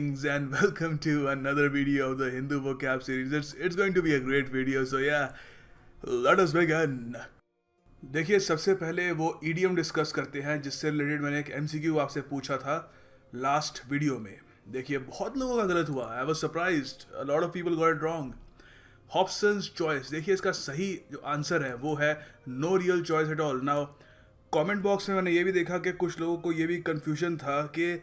Greetings and welcome to another video of the Hindu vocab series. It's going to be a great video, so yeah, let us begin. देखिए, सबसे पहले वो idiom discuss करते हैं जिससे related मैंने एक एमसीक्यू आपसे पूछा था लास्ट वीडियो में. देखिए, बहुत लोगों का गलत हुआ. I was surprised, a lot of people got it wrong. Hobson's choice. देखिए, इसका सही जो आंसर है वो है no real choice at all. Now comment box में मैंने ये भी देखा कि कुछ लोगों को ये भी कन्फ्यूजन था कि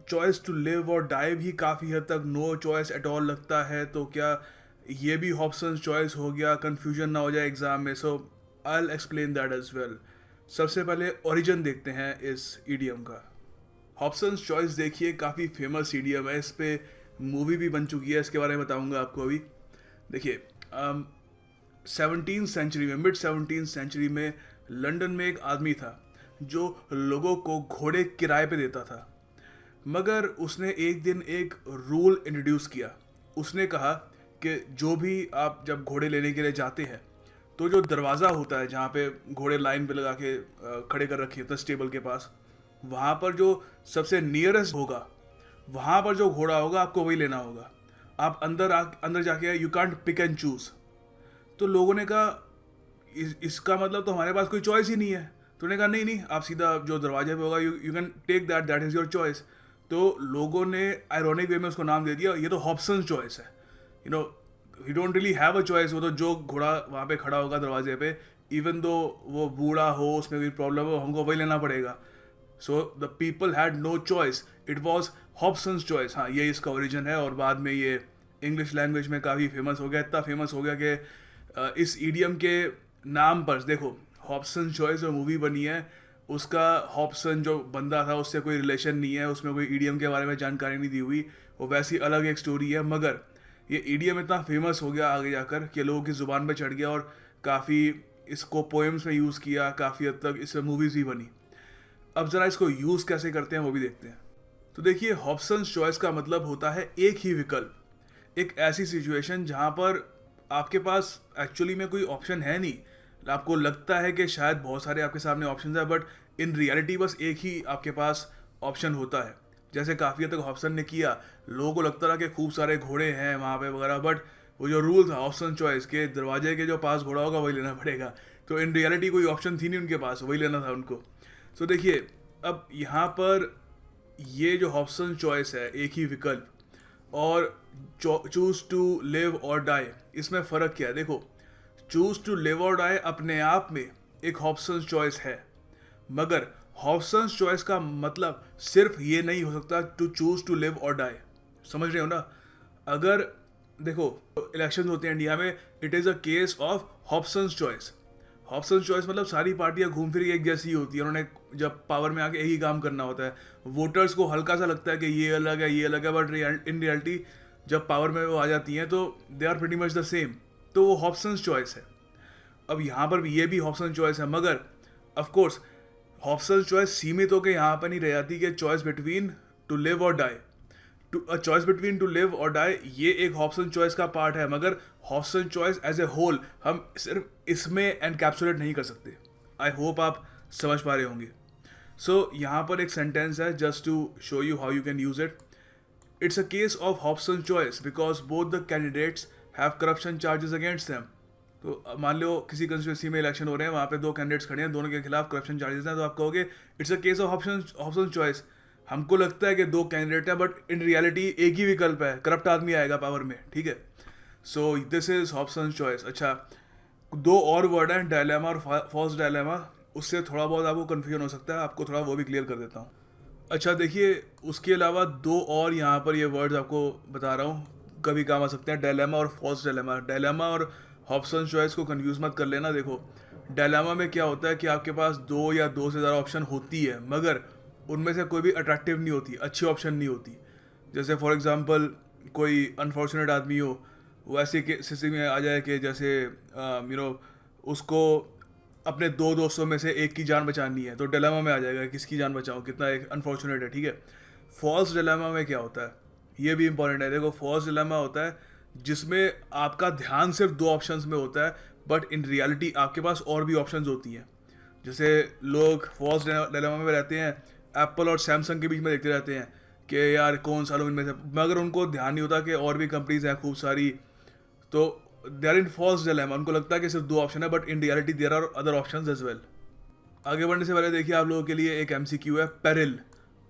चॉइस टू लिव और डाई भी काफ़ी हद तक नो चॉइस एट ऑल लगता है, तो क्या ये भी हॉब्सन्स चॉइस हो गया, कन्फ्यूजन ना हो जाए एग्ज़ाम में. So I will explain that as well. सबसे पहले ओरिजिन देखते हैं इस ईडियम का. हॉब्सन्स चॉइस देखिए काफ़ी फेमस ईडियम है, इस पे मूवी भी बन चुकी है, इसके बारे में बताऊंगा आपको अभी. देखिए, 17th सेंचुरी में, मिड 17th सेंचुरी में लंदन में एक आदमी था जो लोगों को घोड़े किराए पे देता था. मगर उसने एक दिन एक रूल इंट्रोड्यूस किया. उसने कहा कि जो भी आप जब घोड़े लेने के लिए जाते हैं तो जो दरवाज़ा होता है जहाँ पे घोड़े लाइन पे लगा के खड़े कर रखे होते हैं स्टेबल के पास, वहाँ पर जो सबसे नियरेस्ट होगा, वहाँ पर जो घोड़ा होगा आपको वही लेना होगा. आप अंदर जाके you can't pick and choose. तो लोगों ने कहा इसका मतलब तो हमारे पास कोई चॉइस ही नहीं है. तो उन्होंने कहा नहीं, आप सीधा जो दरवाजे पे होगा you can take that is your choice. तो लोगों ने आयरॉनिक वे में उसको नाम दे दिया, ये तो हॉब्सन्स चॉइस है. We don't really have a choice. वो तो जो घोड़ा वहाँ पे खड़ा होगा दरवाजे पे, इवन दो वो बूढ़ा हो, उसमें कोई प्रॉब्लम हो, हमको वही लेना पड़ेगा. So the people had no choice, it was Hobson's choice. हाँ, ये इसका ओरिजिन है और बाद में ये इंग्लिश लैंग्वेज में काफ़ी फेमस हो गया. इतना फेमस हो गया कि इस ईडियम के नाम पर देखो, हॉब्सन्स चॉइस जो मूवी बनी है उसका हॉब्सन जो बंदा था उससे कोई रिलेशन नहीं है, उसमें कोई ईडियम के बारे में जानकारी नहीं दी हुई, वो वैसी अलग एक स्टोरी है. मगर ये ईडियम इतना फेमस हो गया आगे जाकर कि लोगों की ज़ुबान पे चढ़ गया और काफ़ी इसको पोएम्स में यूज़ किया, काफ़ी हद तक इसमें मूवीज़ भी बनी. अब ज़रा इसको यूज़ कैसे करते हैं वो भी देखते हैं. तो देखिए, हॉब्सन्स चॉइस का मतलब होता है एक ही विकल्प. एक ऐसी सिचुएशन जहाँ पर आपके पास एक्चुअली में कोई ऑप्शन है नहीं. आपको लगता है कि शायद बहुत सारे आपके सामने ऑप्शन है, बट इन रियलिटी बस एक ही आपके पास ऑप्शन होता है. जैसे काफ़ी हद तक हॉब्सन ने किया, लोगों को लगता रहा कि खूब सारे घोड़े हैं वहाँ पे वगैरह, बट वो जो रूल था हॉब्सन चॉइस के, दरवाजे के जो पास घोड़ा होगा वही लेना पड़ेगा. तो इन रियलिटी कोई ऑप्शन थी नहीं उनके पास, वही लेना था उनको. सो देखिए, अब यहाँ पर ये जो हॉब्सन चॉइस है, एक ही विकल्प, और चूज़ टू लिव और डाई, इसमें फ़र्क क्या है. देखो, चूज़ टू लिव और डाई अपने आप में एक हॉब्सन्स चॉइस है, मगर हॉब्सन्स चॉइस का मतलब सिर्फ ये नहीं हो सकता टू चूज़ टू लिव और डाई. समझ रहे हो ना. अगर देखो, इलेक्शन होते हैं इंडिया में, it is a case of Hobson's choice. Hobson's choice मतलब सारी पार्टियां घूम फिर एक जैसी ही होती है, उन्होंने जब पावर में आके यही काम करना होता है. वोटर्स को हल्का सा लगता है कि ये अलग है, ये अलग है, बट इन रियलिटी जब पावर में वो आ जाती हैं तो they are pretty much the same. तो वो हॉब्सन्स चॉइस है. अब यहाँ पर भी ये भी हॉब्सन्स चॉइस है, मगर ऑफ कोर्स हॉब्सन्स चॉइस सीमित होकर यहाँ पर नहीं रह जाती कि चॉइस बिटवीन टू लिव और die. Choice between to live और डाई ये एक हॉब्सन चॉइस का पार्ट है, मगर Hobson choice as a whole हम सिर्फ इसमें एनकैप्सुलेट नहीं कर सकते. आई होप आप समझ पा रहे होंगे. सो यहाँ पर एक सेंटेंस है just to show you how you can use it. It's a case of Hobson choice because both the candidates have corruption charges against them. तो मान लो किसी कंस्टिट्यूंसी में इलेक्शन हो रहे हैं, वहाँ पे दो कैंडिडेट्स खड़े हैं, दोनों के खिलाफ करप्शन चार्जेस हैं, तो आप कहोगे it's a case of Hobson choice. हमको लगता है कि दो कैंडिडेट हैं, बट इन रियलिटी एक ही विकल्प है, करप्ट आदमी आएगा पावर में. ठीक है. So this is Hobson's choice. अच्छा, दो और वर्ड हैं, डायलेमा और फॉल्स डायलेमा. उससे थोड़ा बहुत आपको कन्फ्यूजन हो सकता है, आपको थोड़ा वो भी क्लियर कर देता हूँ. अच्छा देखिए, उसके अलावा दो और यहाँ पर ये वर्ड्स आपको बता रहा हूँ, कभी काम आ सकते हैं, डायलेमा और फॉल्स डायलेमा. डायलेमा और हॉब्सन्स चॉइस को कंफ्यूज मत कर लेना. देखो, डायलेमा में क्या होता है कि आपके पास दो या दो से ज़्यादा ऑप्शन होती है, मगर उनमें से कोई भी अट्रैक्टिव नहीं होती, अच्छी ऑप्शन नहीं होती. जैसे फॉर एग्जांपल कोई अनफॉर्चुनेट आदमी हो, वो ऐसी स्थिति में आ जाए कि जैसे उसको अपने दो दोस्तों में से एक की जान बचानी है, तो डिलेमा में आ जाएगा किसकी जान बचाऊं, कितना एक अनफॉर्चुनेट है. ठीक है. फॉल्स डिलेमा में क्या होता है, ये भी इंपॉर्टेंट है. देखो, फॉल्स डिलेमा होता है जिसमें आपका ध्यान सिर्फ दो ऑप्शंस में होता है, बट इन रियलिटी आपके पास और भी ऑप्शंस होती हैं. जैसे लोग फॉल्स डिलेमा में रहते हैं, एप्पल और सैमसंग के बीच में देखते रहते हैं कि यार कौन सा लूँ इनमें से, मगर उनको ध्यान नहीं होता कि और भी कंपनीज हैं खूब सारी, तो they are in false dilemma, उनको लगता है कि सिर्फ 2 ऑप्शन है, but in reality there are other options as well. आगे बढ़ने से पहले देखिए आप लोगों के लिए एक एमसीक्यू है, पेरिल।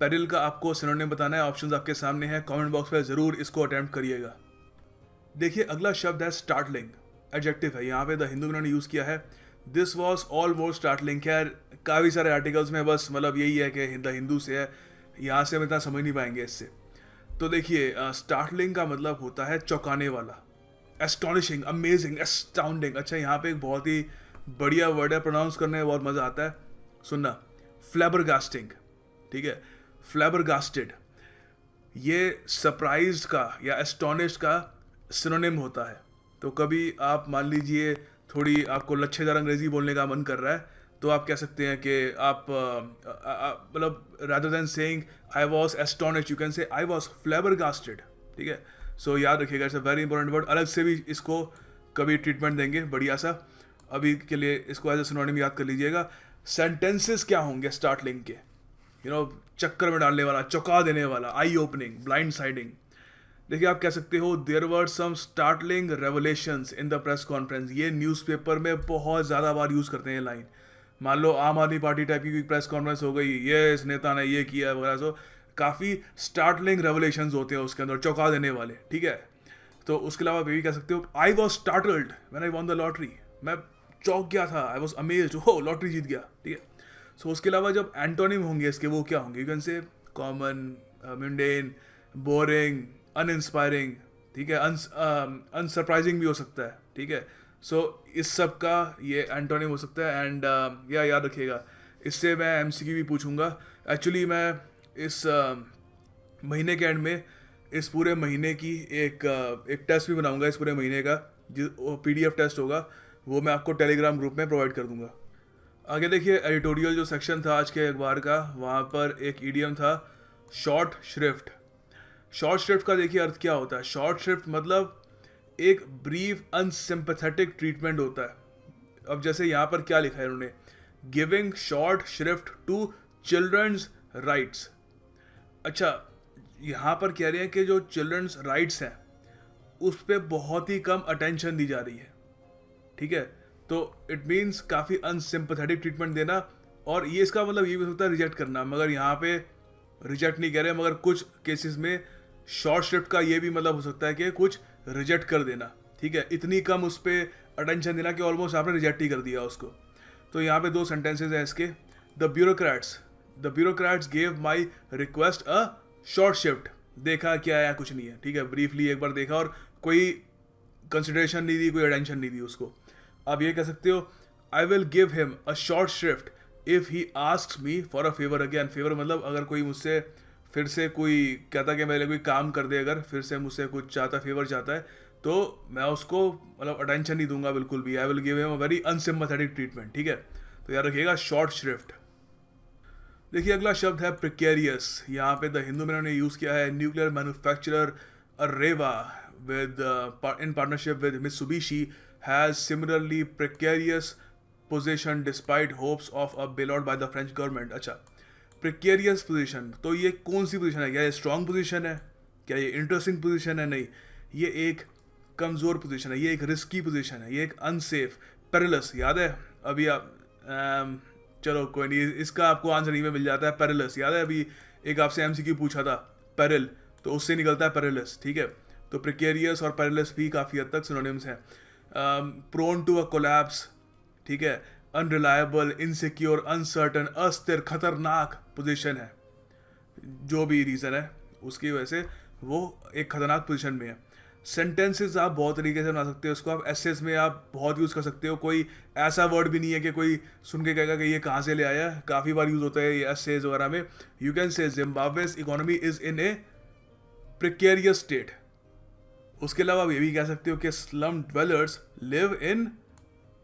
पेरिल का आपको सिनोनिम बताना है, ऑप्शंस आपके सामने हैं, कमेंट बॉक्स में ज़रूर इसको अटेम्प्ट करिएगा। देखिए अगला शब्द है स्टार्टलिंग, एडजेक्टिव है, यहाँ पे द हिंदू में उन्होंने यूज़ किया है। This was almost startling. खैर काफ़ी सारे आर्टिकल्स में बस मतलब यही है कि द हिंदू से है, यहाँ से हम इतना समझ नहीं पाएंगे इससे। तो देखिए स्टार्टलिंग का मतलब होता है चौंकाने वाला, एस्टॉनिशिंग, अमेजिंग, एस्टाउंडिंग। अच्छा यहाँ पे एक बहुत ही बढ़िया वर्ड है, प्रोनाउंस करने में बहुत मज़ा आता है, सुनना, फ्लैबरगास्टिंग। ठीक है, फ्लैबरगास्टेड, ये सरप्राइज्ड का या एस्टोनिश्ड का सिनोनिम होता है। तो कभी आप मान लीजिए थोड़ी आपको लच्छेदार अंग्रेजी बोलने का मन कर रहा है, तो आप कह सकते हैं कि आप मतलब rather than saying I was astonished you can से आई वॉज फ्लैबरगास्टेड। ठीक है, सो याद रखिएगा, it's a very important word. अलग से भी इसको कभी ट्रीटमेंट देंगे बढ़िया सा, अभी के लिए इसको एज ए सिनोनिम याद कर लीजिएगा। सेंटेंसेस क्या होंगे स्टार्टलिंग के, चक्कर में डालने वाला, चौंका देने वाला, आई ओपनिंग, ब्लाइंड साइडिंग। देखिए आप कह सकते हो there were some startling revelations in the press conference. ये न्यूज़पेपर में बहुत ज़्यादा बार यूज़ करते हैं लाइन। मान लो आम आदमी पार्टी टाइप की कोई प्रेस कॉन्फ्रेंस हो गई, ये इस नेता ने ये किया वगैरह, सो काफ़ी स्टार्टलिंग रेवलेशंस होते हैं उसके अंदर, चौंका देने वाले। ठीक है, तो उसके अलावा ये भी कह सकते हो I was startled when I won the lottery, मैं चौंक गया था, आई वॉज अमेज्ड, हो लॉटरी जीत गया। ठीक है, सो उसके अलावा जब एंटोनिम होंगे इसके, वो क्या होंगे, you can say common, mundane, boring, uninspiring. ठीक है, अनसरप्राइजिंग भी हो सकता है। ठीक है, सो इस सब का ये एंटोनिम हो सकता है। एंड याद रखिएगा, इससे मैं एमसीक्यू भी पूछूंगा। एक्चुअली मैं इस महीने के एंड में इस पूरे महीने की एक टेस्ट भी बनाऊंगा, इस पूरे महीने का जो PDF टेस्ट होगा वो मैं आपको टेलीग्राम ग्रुप में प्रोवाइड कर दूंगा। आगे देखिए एडिटोरियल जो सेक्शन था आज के अखबार का, वहाँ पर एक ईडियम था शॉर्ट श्रिफ्ट। शॉर्ट श्रिफ्ट का देखिए अर्थ क्या होता है। शॉर्ट श्रिफ्ट मतलब एक ब्रीफ अनसिंपैथेटिक ट्रीटमेंट होता है। अब जैसे यहाँ पर क्या लिखा है इन्होंने, giving short shrift to children's rights. अच्छा यहाँ पर कह रहे हैं कि जो चिल्ड्रंस राइट्स हैं उस पर बहुत ही कम अटेंशन दी जा रही है। ठीक है, तो इट मीन्स काफ़ी अनसिंपैथेटिक ट्रीटमेंट देना, और ये इसका मतलब ये भी हो सकता है रिजेक्ट करना, मगर यहाँ पे रिजेक्ट नहीं कह रहे, मगर कुछ केसेस में शॉर्ट श्रिफ्ट का ये भी मतलब हो सकता है कि कुछ रिजेक्ट कर देना। ठीक है, इतनी कम उस पर अटेंशन देना कि ऑलमोस्ट आपने रिजेक्ट ही कर दिया उसको। तो यहाँ पे 2 सेंटेंसेज हैं इसके। The bureaucrats gave my request a short shift. देखा क्या है, कुछ नहीं है। ठीक है, ब्रीफली एक बार देखा और कोई कंसिडरेशन नहीं दी, कोई अटेंशन नहीं दी उसको। आप ये कह सकते हो आई will give him a short shift if he asks me for a favour again. Favour मतलब अगर कोई मुझसे फिर से कोई कहता कि मेरे कोई काम कर दे, अगर फिर से मुझसे कुछ चाहता, फेवर चाहता है, तो मैं उसको मतलब अटेंशन नहीं दूंगा बिल्कुल भी। I will give him a very unsympathetic treatment. ठीक है, तो याद रखिएगा शॉर्ट श्रिफ्ट। देखिए अगला शब्द है प्रिकेरियस। यहाँ पे द हिंदू में उन्होंने यूज़ किया है nuclear manufacturer अरेवा with in partnership with Mitsubishi has similarly precarious position despite hopes of a bailout by the French government। अच्छा, precarious position, तो ये कौन सी पोजीशन है? क्या ये स्ट्रॉन्ग पोजीशन है? क्या ये इंटरेस्टिंग पोजीशन है? नहीं, ये एक कमज़ोर पोजीशन है, ये एक रिस्की पोजीशन है, ये एक अनसेफ, पेरिलस। याद है अभी आप चलो कोई नहीं, इसका आपको आंसर नहीं में मिल जाता है, पेरिलस। याद है अभी एक आपसे MCQ पूछा था, पेरिल, तो उससे निकलता है पेरिलस। ठीक है, तो प्रिकेरियस और पेरिलस भी काफ़ी हद तक सिनोनिम्स हैं। प्रोन टू अ कोलैप्स, ठीक है, अनरिलायबल, इनसिक्योर, अनसर्टन, अस्थिर, खतरनाक पोजीशन है। जो भी रीज़न है उसकी वजह से वो एक खतरनाक पोजीशन में है। सेंटेंसेस आप बहुत तरीके से बना सकते हो उसको, आप एसेस में आप बहुत यूज़ कर सकते हो। कोई ऐसा वर्ड भी नहीं है कि कोई सुन के कहेगा कि ये कहाँ से ले आया है, काफ़ी बार यूज़ होता है ये एसेज वगैरह में। You can say Zimbabwe's economy is in a precarious state. उसके अलावा आप ये भी कह सकते हो कि slum dwellers live in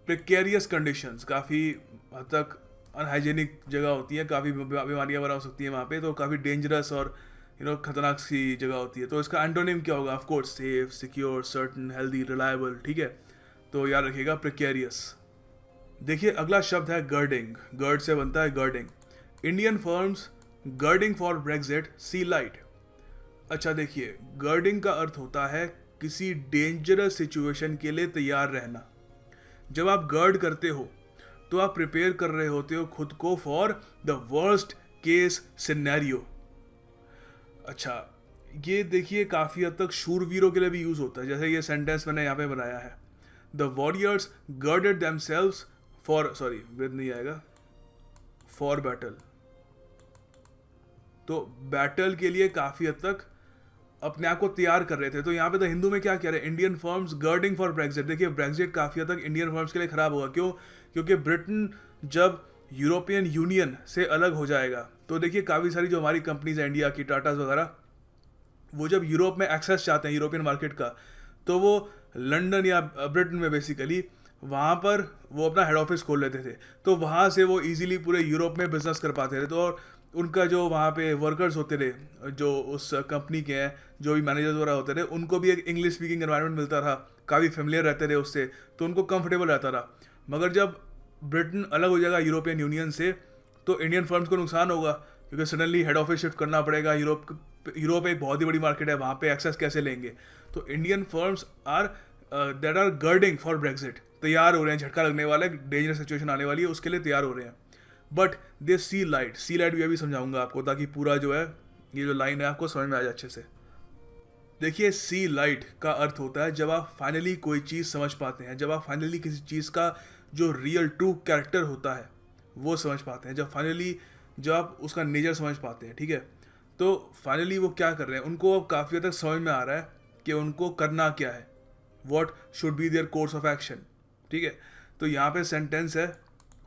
precarious conditions. काफ़ी हद तक अनहाइजेनिक जगह होती है, काफ़ी बीमारियाँ वगैरह हो सकती हैं वहाँ पे, तो काफ़ी डेंजरस और खतरनाक सी जगह होती है। तो इसका एंटोनिम क्या होगा? Of course safe, secure, certain, healthy, reliable. ठीक है, तो याद रखिएगा प्रिकेरियस। देखिए अगला शब्द है गर्डिंग। गर्ड से बनता है girding. Indian firms girding for Brexit see light. अच्छा देखिए, गर्डिंग का अर्थ होता है किसी डेंजरस सिचुएशन के लिए तैयार रहना। जब आप गर्ड करते हो तो आप प्रिपेयर कर रहे होते हो खुद को for the worst case scenario. अच्छा, ये देखिए काफ़ी हद तक शूरवीरों के लिए भी यूज़ होता है, जैसे ये सेंटेंस मैंने यहाँ पे बनाया है, the warriors girded themselves for, sorry with नहीं आएगा, फॉर बैटल। तो बैटल के लिए काफ़ी हद तक अपने आप को तैयार कर रहे थे। तो यहाँ पे द हिंदू में क्या कह रहे हैं, Indian firms girding for Brexit. देखिए ब्रेक्जिट काफ़ी हद तक इंडियन फर्म्स के लिए ख़राब होगा। क्यों? क्योंकि ब्रिटेन जब यूरोपियन यूनियन से अलग हो जाएगा तो देखिए काफ़ी सारी जो हमारी कंपनीज हैं इंडिया की, टाटास वगैरह, वो जब यूरोप में एक्सेस चाहते हैं यूरोपियन मार्केट का, तो वो लंदन या ब्रिटेन में बेसिकली वहाँ पर वो अपना हेड ऑफिस खोल लेते थे। तो वहाँ से वो इजीली पूरे यूरोप में बिजनेस कर पाते थे। तो और उनका जो वहाँ पे वर्कर्स होते थे, जो उस कंपनी के हैं, जो भी मैनेजर्स वगैरह होते थे, उनको भी एक इंग्लिश स्पीकिंग एनवायरनमेंट मिलता था, काफ़ी फेमिलियर रहते थे उससे, तो उनको कंफर्टेबल रहता था। मगर जब ब्रिटेन अलग हो जाएगा यूरोपियन यूनियन से तो इंडियन फर्म्स को नुकसान होगा, क्योंकि सडनली हेड ऑफिस शिफ्ट करना पड़ेगा। यूरोप एक बहुत ही बड़ी मार्केट है, वहाँ पे एक्सेस कैसे लेंगे? तो Indian firms are that are girding for Brexit, तैयार हो रहे हैं, झटका लगने वाला है, डेंजरस सिचुएशन आने वाली है, उसके लिए तैयार हो रहे हैं। बट दे सी लाइट भी अभी समझाऊंगा आपको, ताकि पूरा जो है ये जो लाइन है आपको समझ में आ जाए अच्छे से। देखिए, सी लाइट का अर्थ होता है जब आप फाइनली कोई चीज़ समझ पाते हैं, जब आप फाइनली किसी चीज़ का जो रियल ट्रू कैरेक्टर होता है वो समझ पाते हैं, जब आप उसका नेचर समझ पाते हैं, ठीक है। तो फाइनली वो क्या कर रहे हैं, उनको अब काफ़ी हद तक समझ में आ रहा है कि उनको करना क्या है, what should be their course of action, ठीक है। तो यहाँ पे सेंटेंस है,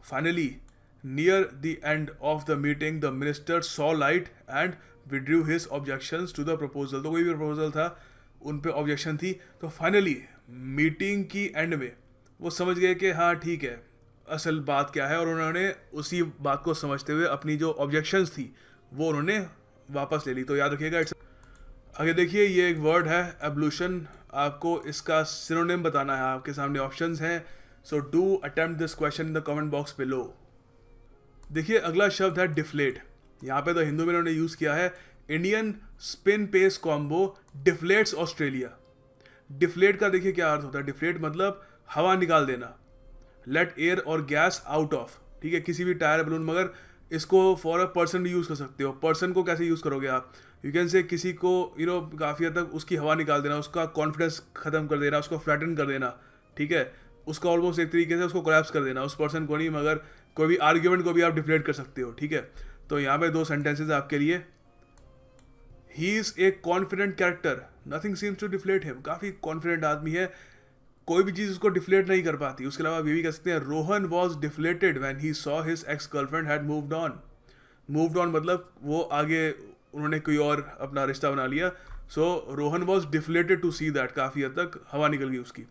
finally near the end of the meeting the minister saw light and withdrew his objections to the proposal. तो कोई भी प्रपोजल था उन पे ऑब्जेक्शन थी, तो फाइनली मीटिंग की एंड में वो समझ गए कि हाँ ठीक है, असल बात क्या है, और उन्होंने उसी बात को समझते हुए अपनी जो ऑब्जेक्शंस थी वो उन्होंने वापस ले ली। तो याद रखिएगा। आगे देखिए, ये एक वर्ड है एवोल्यूशन, आपको इसका सिनोनिम बताना है। आपके सामने ऑप्शंस हैं, so do attempt this question in the comment box below. देखिए अगला शब्द है डिफ्लेट। यहाँ पे तो हिंदू में इन्होंने यूज़ किया है, Indian spin pace combo deflates Australia. Deflate का देखिए क्या अर्थ होता है, डिफ्लेट मतलब हवा निकाल देना, लेट एयर और गैस आउट ऑफ, ठीक है, किसी भी टायर बलून। मगर इसको फॉर अ पर्सन भी यूज़ कर सकते हो। पर्सन को कैसे यूज़ करोगे आप? यू कैन से किसी को काफ़ी हद तक उसकी हवा निकाल देना, उसका कॉन्फिडेंस ख़त्म कर देना, उसको फ्लैटन कर देना, ठीक है, उसका ऑलमोस्ट एक तरीके से उसको कोलैप्स कर देना, उस पर्सन को नहीं मगर कोई भी आर्ग्यूमेंट को भी आप डिफ्लेट कर सकते हो, ठीक है। तो यहाँ पे दो सेंटेंसेज आपके लिए, he is a confident character, nothing seems to deflate him. काफ़ी कॉन्फिडेंट आदमी है, कोई भी चीज़ उसको डिफ्लेट नहीं कर पाती। उसके अलावा ये भी कह सकते हैं, Rohan was deflated when he saw his ex girlfriend had moved on. Moved on मतलब वो आगे उन्होंने कोई और अपना रिश्ता बना लिया। So Rohan was deflated to see that, काफ़ी हद तक हवा निकल गई उसकी।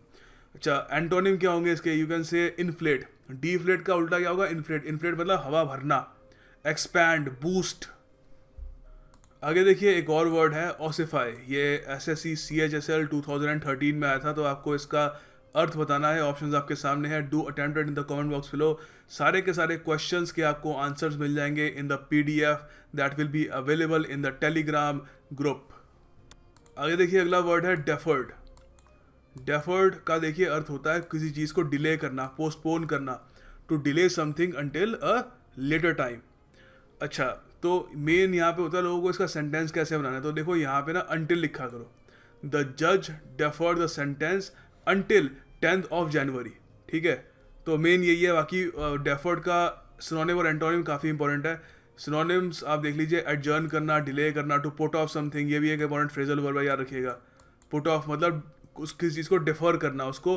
अच्छा, एंटोनिम क्या होंगे इसके? You can say inflate. Deflate का उल्टा क्या होगा? इन्फ्लेट। इन्फ्लेट मतलब हवा भरना, एक्सपैंड, बूस्ट। आगे देखिए एक और वर्ड है ऑसिफाई। ये SSC CHSL 2013 में आया था, तो आपको इसका अर्थ बताना है। ऑप्शंस आपके सामने हैं, do attempt it in the comment box below. सारे के सारे क्वेश्चंस के आपको आंसर्स मिल जाएंगे in the PDF that will be available in the Telegram group. आगे देखिए अगला वर्ड है डेफर्ड। डेफर्ड का देखिए अर्थ होता है किसी चीज़ को डिले करना, पोस्टपोन करना, to delay something until a later time. अच्छा, तो मेन यहाँ पे होता है लोगों को इसका सेंटेंस कैसे बनाना है। तो देखो यहाँ पे ना अंटिल लिखा करो, द जज deferred the sentence until 10th of January, ठीक है। तो मेन यही है। बाकी डेफर्ड का सिनोनिम और एंटोनिम काफ़ी इंपॉर्टेंट है। सिनोनिम्स आप देख लीजिए, एडजर्न करना, डिले करना, टू पुट ऑफ समथिंग, ये भी एक इंपॉर्टेंट फ्रेजल वर्ब है, याद रखिएगा। पुट ऑफ मतलब उस किसी चीज़ को डिफर करना, उसको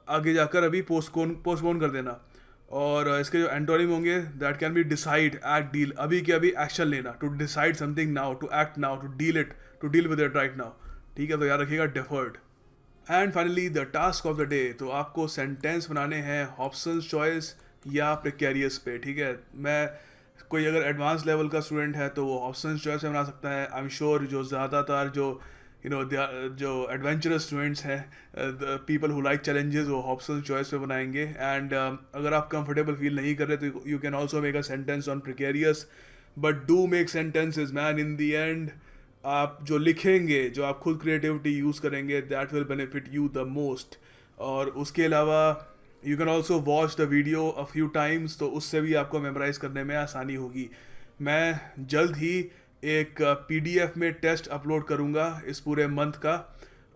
आगे जाकर अभी पोस्टपोन कर देना। और इसके जो एंटोनिम होंगे, that can be decide, act, deal, अभी के अभी एक्शन लेना, to decide something now, to act now, to deal with it right now, ठीक है। तो याद रखिएगा deferred. And finally the task of the day. तो आपको सेंटेंस बनाने हैं हॉब्सन्स चॉइस या प्रिकेरियस पे, ठीक है। मैं कोई अगर एडवांस लेवल का स्टूडेंट है तो वो हॉब्सन्स चॉइस पे बना सकता है। आई एम श्योर जो ज़्यादातर जो जो एडवेंचरस स्टूडेंट्स हैं, पीपल हु लाइक चैलेंजेस, वो हॉब्सन्स चॉइस पे बनाएंगे। एंड अगर आप कंफर्टेबल फील नहीं कर रहे तो you can also make a sentence on precarious, but do make sentences man. In the and आप जो लिखेंगे, जो आप खुद क्रिएटिविटी यूज़ करेंगे, that will benefit you the most. और उसके अलावा you can also watch the video a few times, तो उससे भी आपको मेमोराइज करने में आसानी होगी। मैं जल्द ही एक PDF में टेस्ट अपलोड करूँगा इस पूरे मंथ का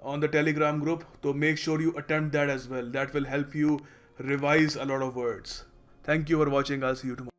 ऑन द टेलीग्राम ग्रुप, तो make sure you attempt that as well, that will help you revise a lot of words. Thank you for watching, I see you tomorrow.